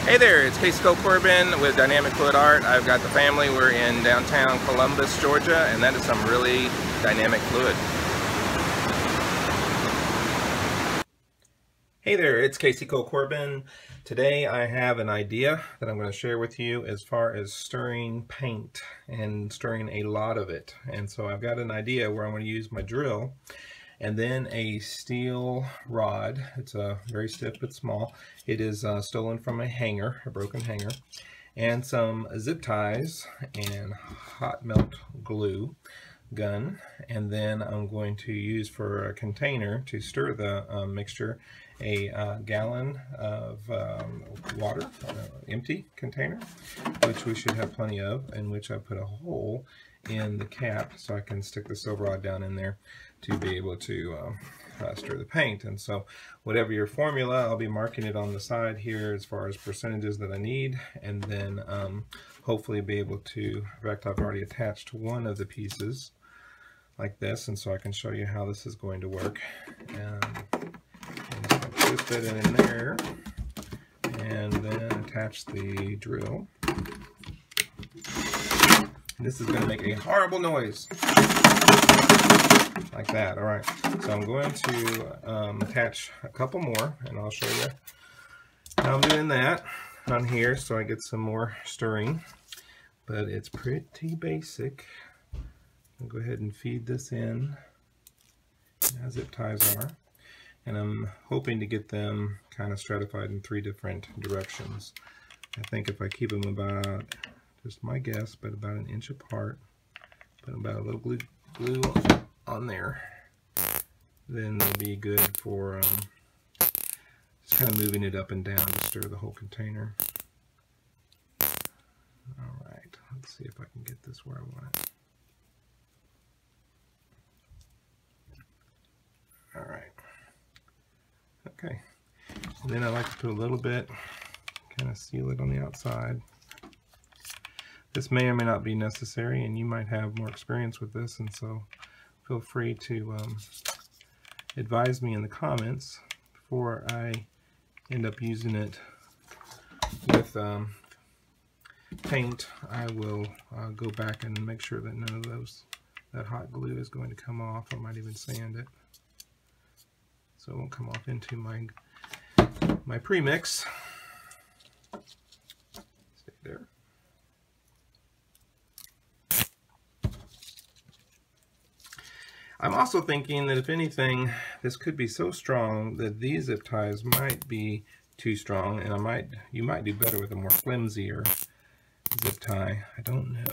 Hey there, it's Corbin with Dynamic Fluid Art. I've got the family. We're in downtown Columbus, Georgia, and that is some really dynamic fluid. Hey there, it's Corbin. Today I have an idea that I'm going to share with you as far as stirring paint and stirring a lot of it. And so I've got an idea where I'm going to use my drill and then a steel rod. It's very stiff but small. It is stolen from a hanger, a broken hanger, and some zip ties and hot melt glue gun. And then I'm going to use for a container to stir the mixture a gallon of water, empty container, which we should have plenty of, in which I put a hole in the cap so I can stick the silver rod down in there to be able to stir the paint. And so whatever your formula, I'll be marking it on the side here as far as percentages that I need, and then hopefully be able to, in fact I've already attached one of the pieces like this, and so I can show you how this is going to work. And twist it in there and then attach the drill. And this is going to make a horrible noise like that. Alright, so I'm going to attach a couple more, and I'll show you how I'm doing that on here so I get some more stirring, but it's pretty basic. I'll go ahead and feed this in as zip ties are, and I'm hoping to get them kind of stratified in 3 different directions. I think if I keep them about, just my guess, but about an inch apart, put about a little glue on there, then they'll be good for just kind of moving it up and down to stir the whole container. Alright, let's see if I can get this where I want it. Alright, okay, and then I like to put a little bit, kind of seal it on the outside. This may or may not be necessary, and you might have more experience with this, and so feel free to advise me in the comments before I end up using it with paint. I will go back and make sure that none of that hot glue is going to come off. I might even sand it so it won't come off into my premix. Stay there. I'm also thinking that if anything, this could be so strong that these zip ties might be too strong, and you might do better with a more flimsier zip tie. I don't know.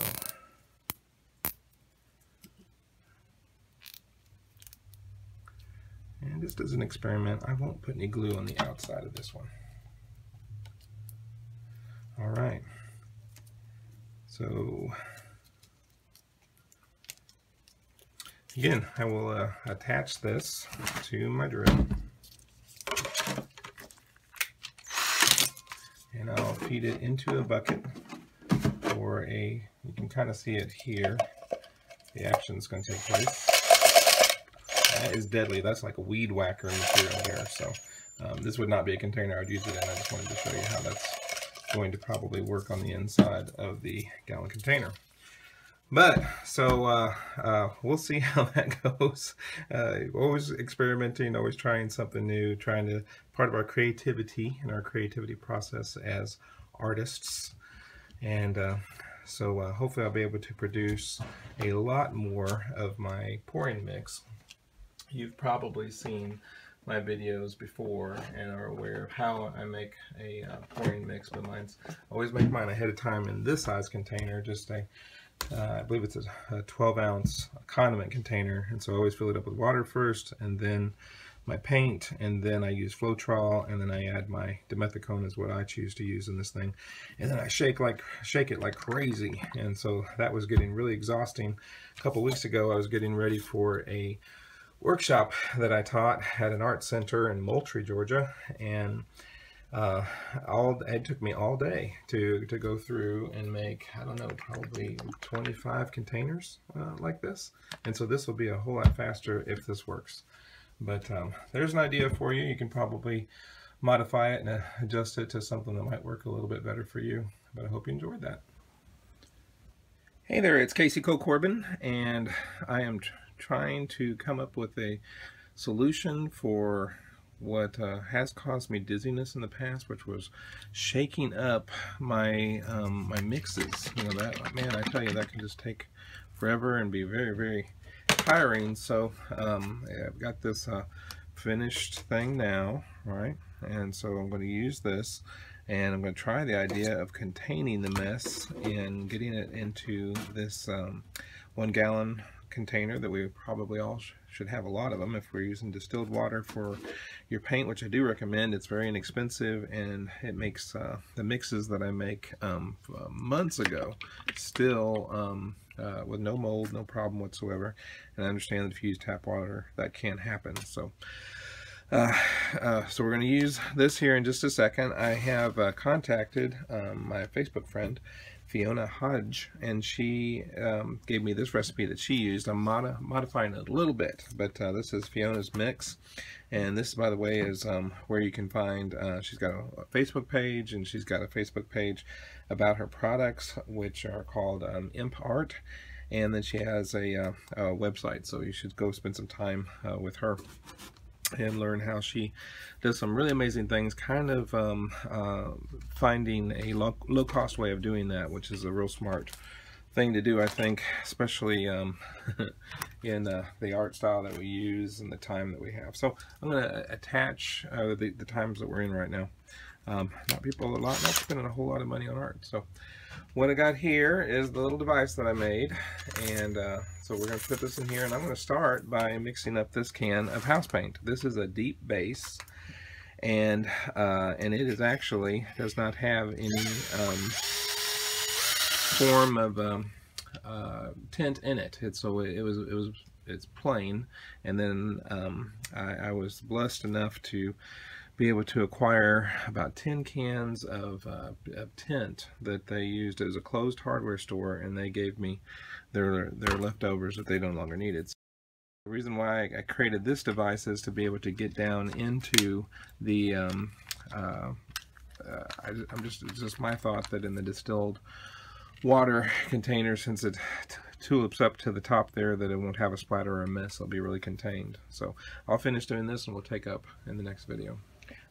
And just as an experiment, I won't put any glue on the outside of this one. All right. So again, I will attach this to my drill, and I'll feed it into a bucket, or you can kind of see it here, the action is going to take place. That is deadly. That's like a weed whacker material here, so this would not be a container I'd use it in. I just wanted to show you how that's going to probably work on the inside of the gallon container. But, so, we'll see how that goes. Always experimenting, always trying something new, part of our creativity and our creativity process as artists. And so hopefully I'll be able to produce a lot more of my pouring mix. You've probably seen my videos before and are aware of how I make a pouring mix, but I always make mine ahead of time in this size container, just I believe it's a 12-ounce condiment container, and so I always fill it up with water first, and then my paint, and then I use Floetrol, and then I add my dimethicone is what I choose to use in this thing, and then I shake it like crazy. And so that was getting really exhausting. A couple weeks ago I was getting ready for a workshop that I taught at an art center in Moultrie, Georgia, and it took me all day to go through and make, I don't know, probably 25 containers like this. And so this will be a whole lot faster if this works. But there's an idea for you. You can probably modify it and adjust it to something that might work a little bit better for you. But I hope you enjoyed that. Hey there, it's Corbin, and I am trying to come up with a solution for what has caused me dizziness in the past, which was shaking up my my mixes. You know, that, man, I tell you, that can just take forever and be very, very tiring. So I've got this finished thing now, right? And so I'm going to use this, and I'm going to try the idea of containing the mess and getting it into this 1 gallon container that we probably all should have a lot of them if we're using distilled water for your paint, which I do recommend. It's very inexpensive, and it makes the mixes that I make months ago still with no mold, no problem whatsoever. And I understand that if you use tap water, that can happen. So so we're going to use this here in just a second. I have contacted my Facebook friend Fiona Hodge, and she gave me this recipe that she used. I'm modifying it a little bit, but this is Fiona's mix, and this, by the way, is where you can find, she's got a Facebook page, and she's got a Facebook page about her products, which are called Imp Art, and then she has a website, so you should go spend some time with her and learn how she does some really amazing things, kind of finding a low-cost way of doing that, which is a real smart thing to do, I think, especially in the art style that we use and the time that we have. So I'm going to attach the times that we're in right now. Not spending a whole lot of money on art. So what I got here is the little device that I made, and so we're going to put this in here, and I'm going to start by mixing up this can of house paint. This is a deep base, and it is actually does not have any form of tint in it. It's plain, and then I was blessed enough to be able to acquire about 10 cans of tint that they used as a closed hardware store, and they gave me their leftovers that they no longer needed. So the reason why I created this device is to be able to get down into the it's just my thought that in the distilled water container, since it tulips up to the top there, that it won't have a splatter or a mess. It'll be really contained. So I'll finish doing this, and we'll take up in the next video.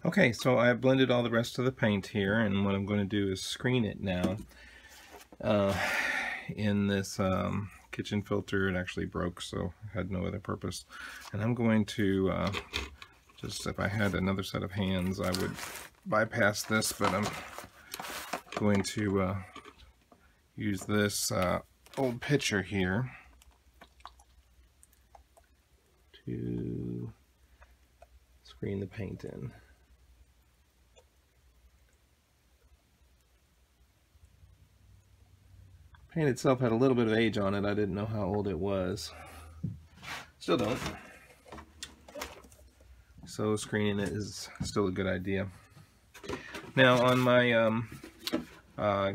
Okay, so I've blended all the rest of the paint here, and what I'm going to do is screen it now in this kitchen filter. It actually broke, so it had no other purpose. And I'm going to just, if I had another set of hands, I would bypass this, but I'm going to use this old pitcher here to screen the paint in. Paint itself had a little bit of age on it. I didn't know how old it was. Still don't. So screening it is still a good idea. Now on my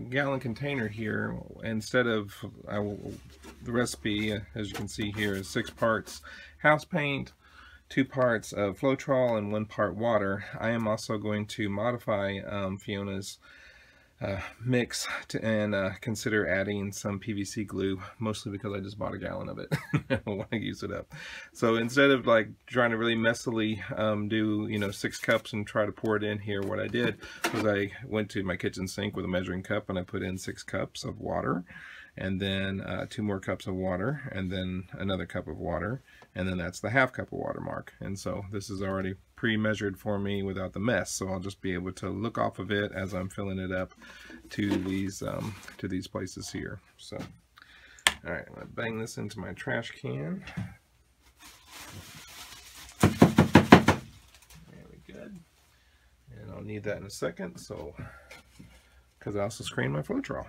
gallon container here, instead of the recipe, as you can see here, is 6 parts house paint, 2 parts of Floetrol, and 1 part water. I am also going to modify Fiona's mix and consider adding some PVC glue, mostly because I just bought a gallon of it. I want to use it up. So instead of like trying to really messily do 6 cups and try to pour it in here, what I did was I went to my kitchen sink with a measuring cup, and I put in 6 cups of water, and then 2 more cups of water, and then another cup of water, and then that's the half cup of water mark. And so this is already pre-measured for me without the mess, so I'll just be able to look off of it as I'm filling it up to these places here. So all right, I'm gonna bang this into my trash can. Very good. And I'll need that in a second, so because I also screened my Floetrol.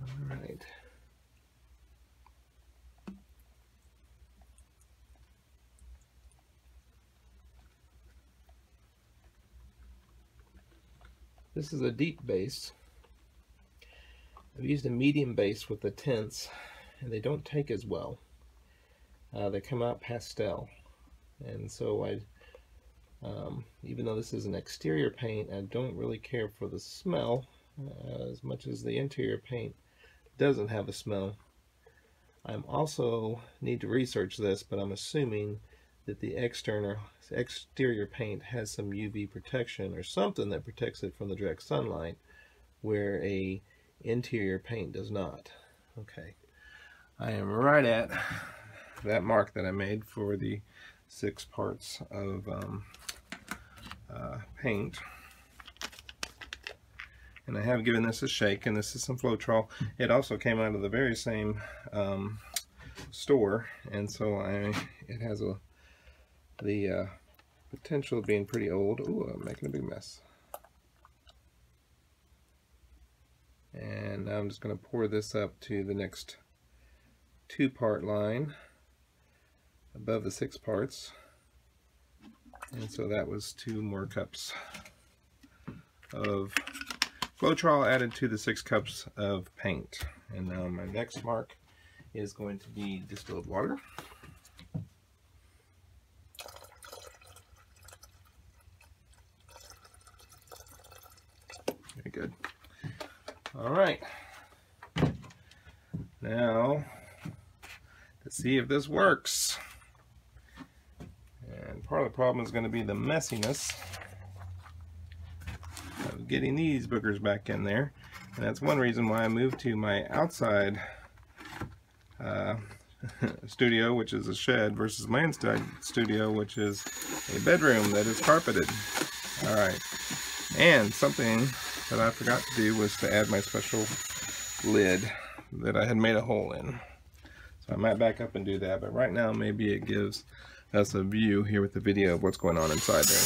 All right. This is a deep base. I've used a medium base with the tints, and they don't take as well. They come out pastel, and so I Even though this is an exterior paint, I don't really care for the smell as much as the interior paint doesn't have a smell. I'm also need to research this, but I'm assuming that the exterior paint has some UV protection or something that protects it from the direct sunlight, where a interior paint does not. Okay, I am right at that mark that I made for the 6 parts of paint. And I have given this a shake, and this is some Floetrol. It also came out of the very same store, and so it has the potential of being pretty old. Ooh, I'm making a big mess. And now I'm just going to pour this up to the next 2-part line above the 6 parts. And so that was 2 more cups of Floetrol added to the 6 cups of paint. And now my next mark is going to be distilled water. Very good. All right. Now, let's see if this works. And part of the problem is going to be the messiness of getting these boogers back in there. And that's one reason why I moved to my outside studio, which is a shed, versus my inside studio, which is a bedroom that is carpeted. All right. And something that I forgot to do was to add my special lid that I had made a hole in. So I might back up and do that, but right now maybe it gives us a view here with the video of what's going on inside there.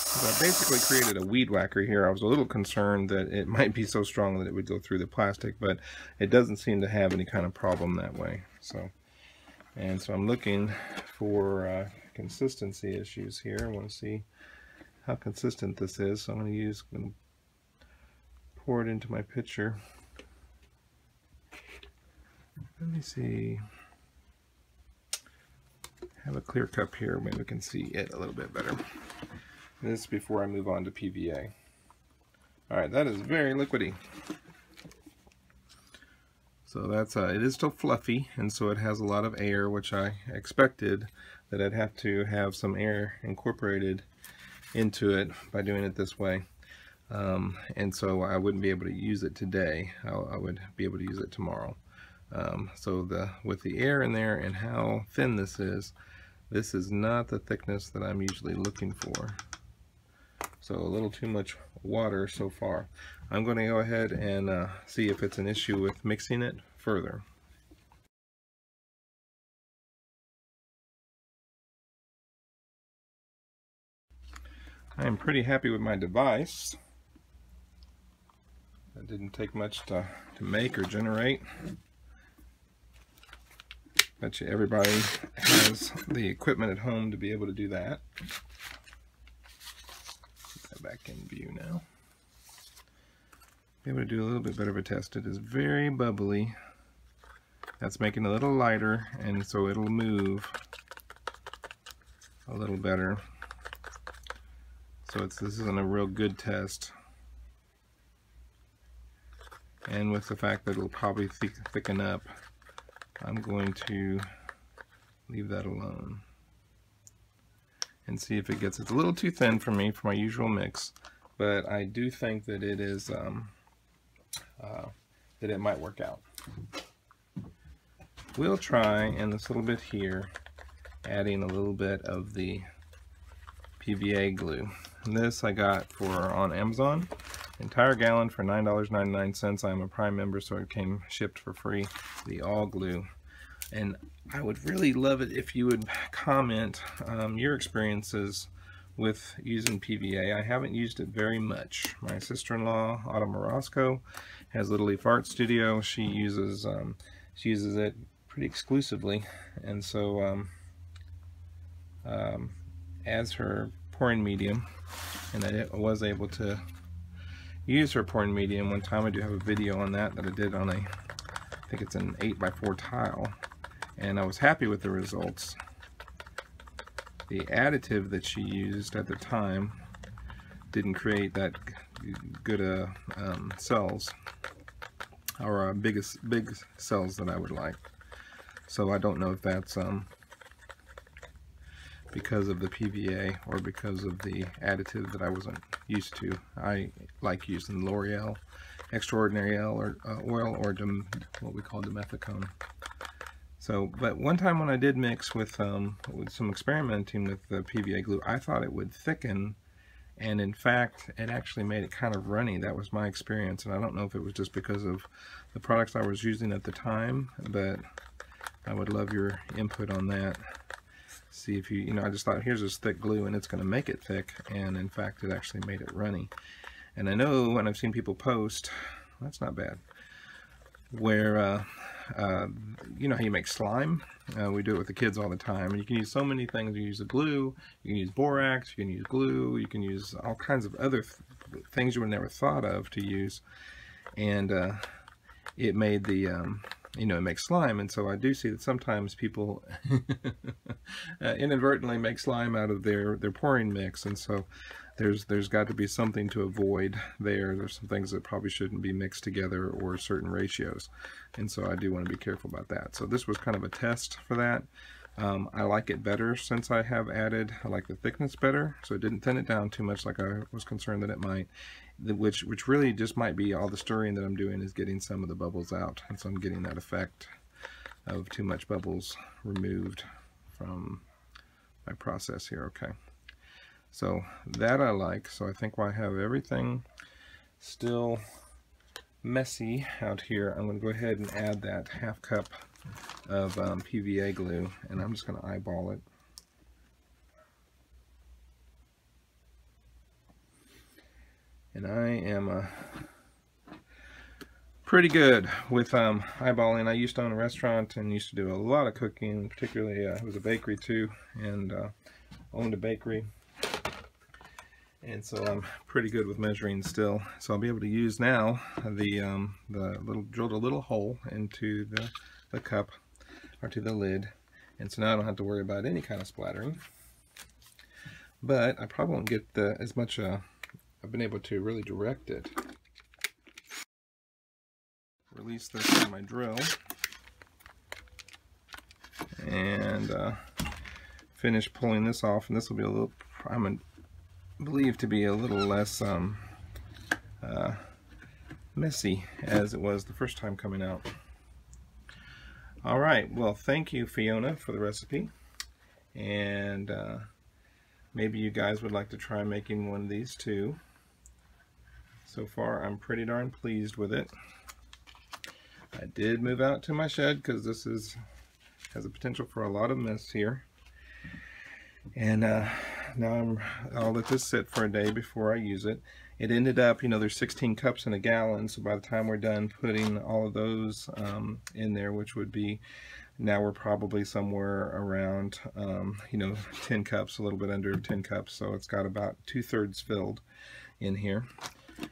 So I basically created a weed whacker here. I was a little concerned that it might be so strong that it would go through the plastic, but it doesn't seem to have any kind of problem that way. So I'm looking for consistency issues here. I want to see how consistent this is. So I'm going to pour it into my pitcher. Let me see. I have a clear cup here. Maybe we can see it a little bit better. This is before I move on to PVA. All right, that is very liquidy. So that's it is still fluffy, and so it has a lot of air, which I expected that I'd have to have some air incorporated into it by doing it this way. And so I wouldn't be able to use it today. I would be able to use it tomorrow. So with the air in there and how thin this is not the thickness that I'm usually looking for. So a little too much water so far. I'm going to go ahead and see if it's an issue with mixing it further. I am pretty happy with my device. It didn't take much to make or generate. Bet you everybody has the equipment at home to be able to do that. Put that back in view now. Be able to do a little bit better of a test. It is very bubbly. That's making it a little lighter, and so it'll move a little better. So this isn't a real good test. And with the fact that it'll probably thicken up, I'm going to leave that alone and see if it gets. It's a little too thin for me for my usual mix, but I do think that it is that it might work out. We'll try in this little bit here adding a little bit of the PVA glue. And this I got on Amazon, entire gallon for $9.99. I'm a Prime member, so it came shipped for free, the all glue. And I would really love it if you would comment your experiences with using PVA. I haven't used it very much. My sister-in-law, Autumn Orozco, has Little Leaf Art Studio. She uses it pretty exclusively, and so as her pouring medium, and I was able to use her pouring medium one time. I do have a video on that I did on a think it's an 8x4 tile, and I was happy with the results. The additive that she used at the time didn't create that good cells, or big cells that I would like. So I don't know if that's because of the PVA or because of the additive that I wasn't used to. I like using L'Oreal Extraordinary oil or what we call dimethicone. So, but one time when I did mix with some experimenting with the PVA glue, I thought it would thicken, and in fact it actually made it kind of runny. That was my experience, and I don't know if it was just because of the products I was using at the time, but I would love your input on that. See if you know, I just thought, here's this thick glue and it's going to make it thick, and in fact it actually made it runny. And I know when I've seen people post, that's not bad, where you know how you make slime? We do it with the kids all the time, and you can use so many things. You use a glue, you can use borax, you can use glue, you can use all kinds of other things you would never thought of to use, and it made the you know, it makes slime. And so I do see that sometimes people inadvertently make slime out of their pouring mix, and so there's got to be something to avoid there. There's some things that probably shouldn't be mixed together, or certain ratios, and so I do want to be careful about that. So this was kind of a test for that. I like it better since I have added. I like the thickness better, so it didn't thin it down too much like I was concerned that it might, which really just might be all the stirring that I'm doing is getting some of the bubbles out, and so I'm getting that effect of too much bubbles removed from my process here. Okay, so that I like. So I think while I have everything still messy out here, I'm going to go ahead and add that ½ cup of PVA glue, and I'm just going to eyeball it. And I am pretty good with eyeballing. I used to own a restaurant and used to do a lot of cooking, particularly it was a bakery too, and owned a bakery. And so I'm pretty good with measuring still. So I'll be able to use now the drilled a little hole into the cup, or to the lid, and so now I don't have to worry about any kind of splattering. But I probably won't get as much. I've been able to really direct it. Release this from my drill and finish pulling this off, and this will be a little, I'm believed to be a little less messy as it was the first time coming out. Alright, well, thank you, Fiona, for the recipe, and maybe you guys would like to try making one of these too. So far I'm pretty darn pleased with it. I did move out to my shed because this has a potential for a lot of mess here, and now I'll let this sit for a day before I use it. It ended up, you know, there's 16 cups in a gallon, so by the time we're done putting all of those in there, which would be, now we're probably somewhere around you know, 10 cups, a little bit under 10 cups, so it's got about 2/3 filled in here,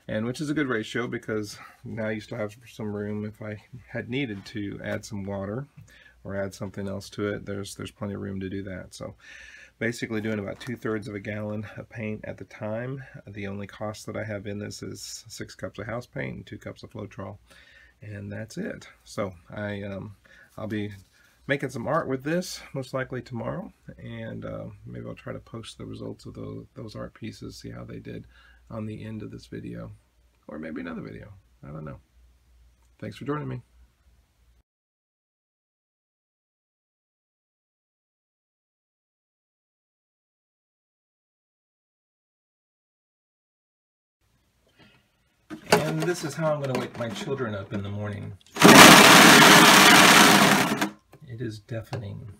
and which is a good ratio, because now I used to have some room if I had needed to add some water or add something else to it. There's plenty of room to do that. So basically doing about 2/3 of a gallon of paint at the time. The only cost that I have in this is 6 cups of house paint and 2 cups of Floetrol, and that's it. So I'll be making some art with this most likely tomorrow, and maybe I'll try to post the results of those art pieces, see how they did on the end of this video, or maybe another video. I don't know. Thanks for joining me. And this is how I'm going to wake my children up in the morning. It is deafening.